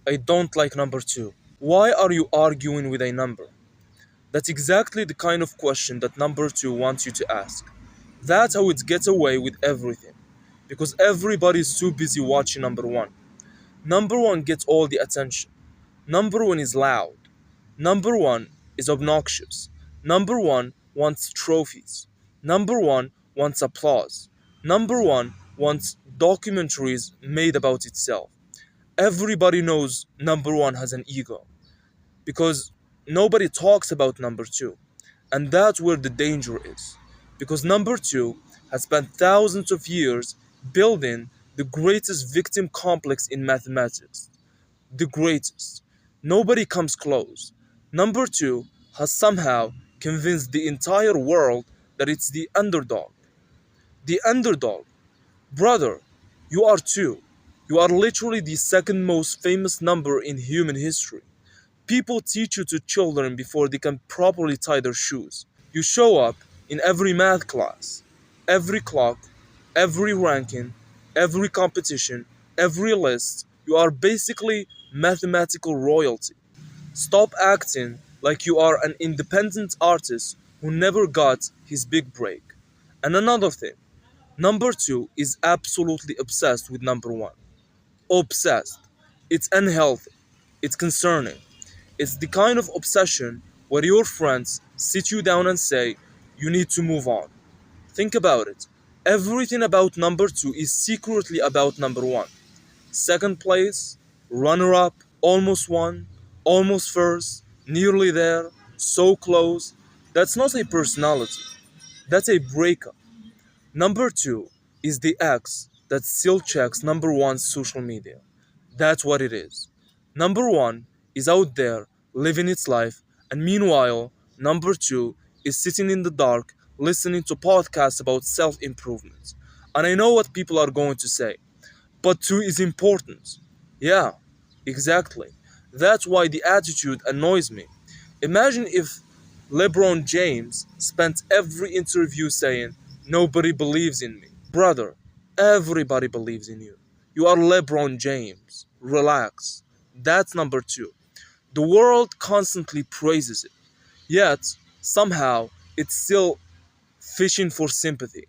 I don't like number two. Why are you arguing with a number? That's exactly the kind of question that number two wants you to ask. That's how it gets away with everything. Because everybody's too busy watching number one. Number one gets all the attention. Number one is loud. Number one is obnoxious. Number one wants trophies. Number one wants applause. Number one wants documentaries made about itself. Everybody knows number one has an ego because nobody talks about number two. And that's where the danger is. Because number two has spent thousands of years building the greatest victim complex in mathematics. The greatest. Nobody comes close. Number two has somehow convinced the entire world that it's the underdog. The underdog. Brother, you are two. You are literally the second most famous number in human history. People teach you to children before they can properly tie their shoes. You show up in every math class, every clock, every ranking, every competition, every list. You are basically mathematical royalty. Stop acting like you are an independent artist who never got his big break. And another thing, number two is absolutely obsessed with number one. Obsessed. It's unhealthy. It's concerning. It's the kind of obsession where your friends sit you down and say, you need to move on. Think about it. Everything about number two is secretly about number one. Second place, runner up, almost won, almost first, nearly there, so close. That's not a personality, that's a breakup. Number two is the ex that still checks number one's social media. That's what it is. Number one is out there living its life, and meanwhile, number two is sitting in the dark listening to podcasts about self improvement. And I know what people are going to say, but two is important. Yeah, exactly. That's why the attitude annoys me. Imagine if LeBron James spent every interview saying, nobody believes in me. Brother, everybody believes in you. You are LeBron James. Relax. That's number two. The world constantly praises it, yet somehow it's still fishing for sympathy.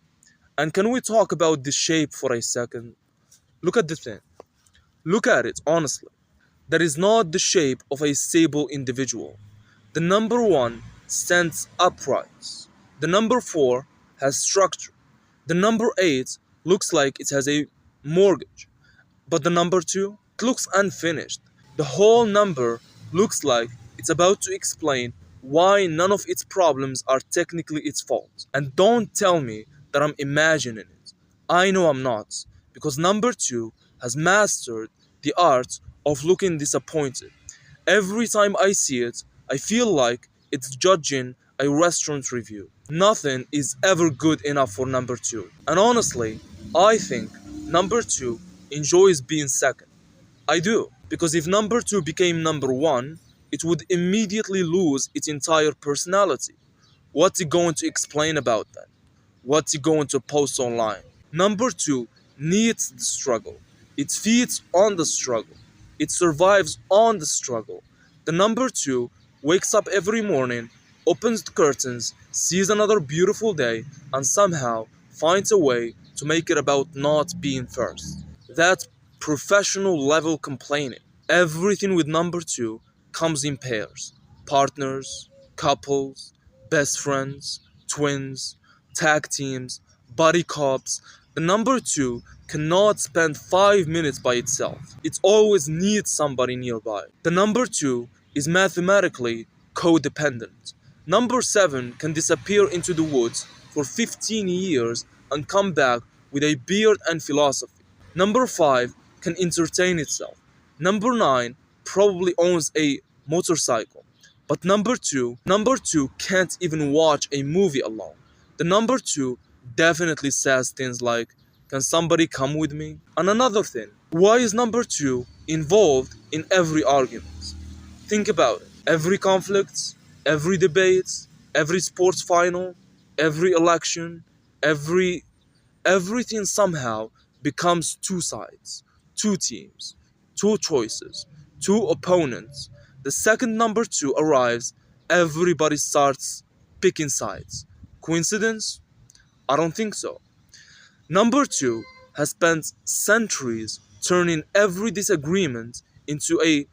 And can we talk about the shape for a second? Look at the thing. Look at it honestly. That is not the shape of a stable individual. The number one stands upright. The number four has structure. The number eight looks like it has a mortgage. But the number two, it looks unfinished. The whole number looks like it's about to explain why none of its problems are technically its fault. And don't tell me that I'm imagining it. I know I'm not, because number two has mastered the art of looking disappointed. Every time I see it, I feel like it's judging a restaurant review. Nothing is ever good enough for number two. And honestly, I think number two enjoys being second. I do. Because if number two became number one, it would immediately lose its entire personality. What's it going to explain about that? What's it going to post online? Number two needs the struggle. It feeds on the struggle. It survives on the struggle. The number two wakes up every morning, opens the curtains, sees another beautiful day, and somehow finds a way to make it about not being first. That's professional level complaining. Everything with number two comes in pairs: partners, couples, best friends, twins, tag teams, buddy cops. The number two cannot spend 5 minutes by itself. It always needs somebody nearby. The number two is mathematically codependent. Number seven can disappear into the woods for 15 years and come back with a beard and philosophy. Number five can entertain itself. Number nine probably owns a motorcycle. But number two can't even watch a movie alone. The number two definitely says things like, can somebody come with me? And another thing, why is number two involved in every argument? Think about it. Every conflict, every debate, every sports final, every election, every everything somehow becomes two sides, two teams, two choices, two opponents. The second number two arrives, everybody starts picking sides. Coincidence? I don't think so. Number two has spent centuries turning every disagreement into a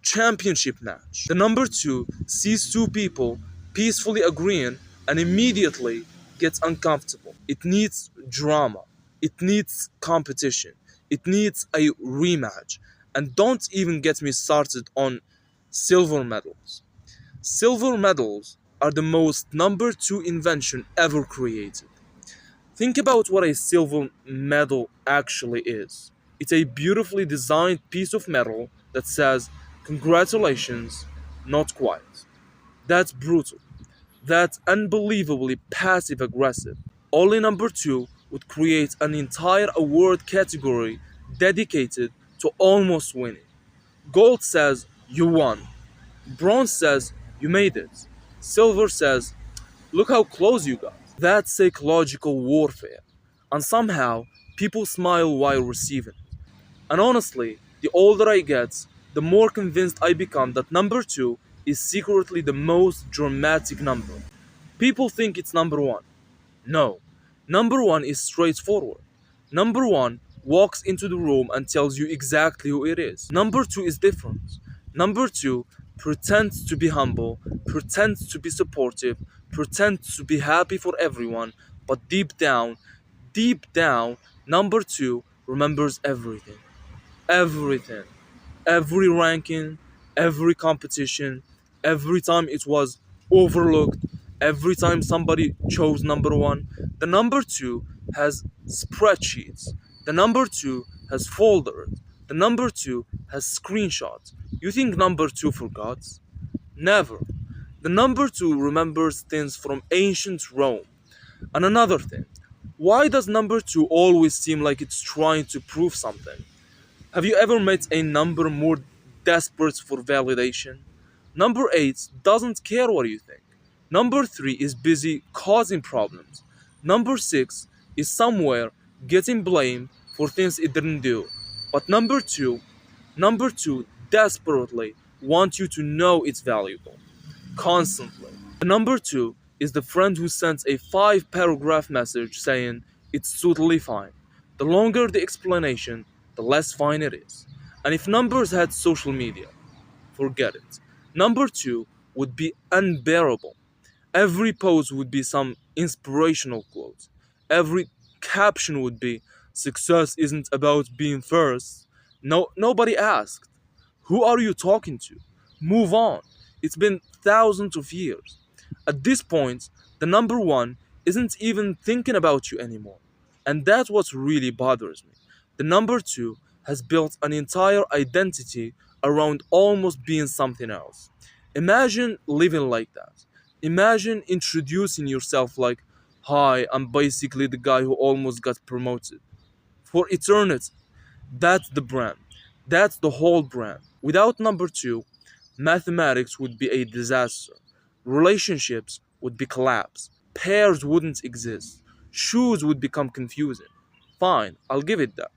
championship match. The number two sees two people peacefully agreeing and immediately gets uncomfortable. It needs drama. It needs competition. It needs a rematch. And don't even get me started on silver medals. Silver medals are the most number two invention ever created. Think about what a silver medal actually is. It's a beautifully designed piece of metal that says, "Congratulations, not quite." That's brutal. That's unbelievably passive aggressive. Only number two would create an entire award category dedicated to almost winning. Gold says, "You won." Bronze says, "You made it." Silver says, "Look how close you got." That's psychological warfare. And somehow, people smile while receiving it. And honestly, the older I get, the more convinced I become that number two is secretly the most dramatic number. People think it's number one. No. Number one is straightforward. Number one walks into the room and tells you exactly who it is. Number two is different. Number two pretends to be humble, pretends to be supportive, pretends to be happy for everyone, but deep down, number two remembers everything. Everything. Every ranking, every competition, every time it was overlooked, every time somebody chose number one. The number two has spreadsheets. The number two has folders. The number two has screenshots. You think number two forgot? Never. The number two remembers things from ancient Rome. And another thing, why does number two always seem like it's trying to prove something? Have you ever met a number more desperate for validation? Number 8 doesn't care what you think. Number 3 is busy causing problems. Number 6 is somewhere getting blamed for things it didn't do. But number 2 desperately wants you to know it's valuable. Constantly. The number 2 is the friend who sends a 5 paragraph message saying it's totally fine. The longer the explanation, the less fine it is. And if numbers had social media, forget it. Number 2 would be unbearable. Every post would be some inspirational quote. Every caption would be, "Success isn't about being first." No, nobody asked, "Who are you talking to? Move on." It's been thousands of years. At this point, the number one isn't even thinking about you anymore. And that's what really bothers me. The number two has built an entire identity around almost being something else. Imagine living like that. Imagine introducing yourself like, "Hi, I'm basically the guy who almost got promoted." For eternity. That's the brand. That's the whole brand. Without number two, mathematics would be a disaster. Relationships would be collapse. Pairs wouldn't exist. Shoes would become confusing. Fine, I'll give it that.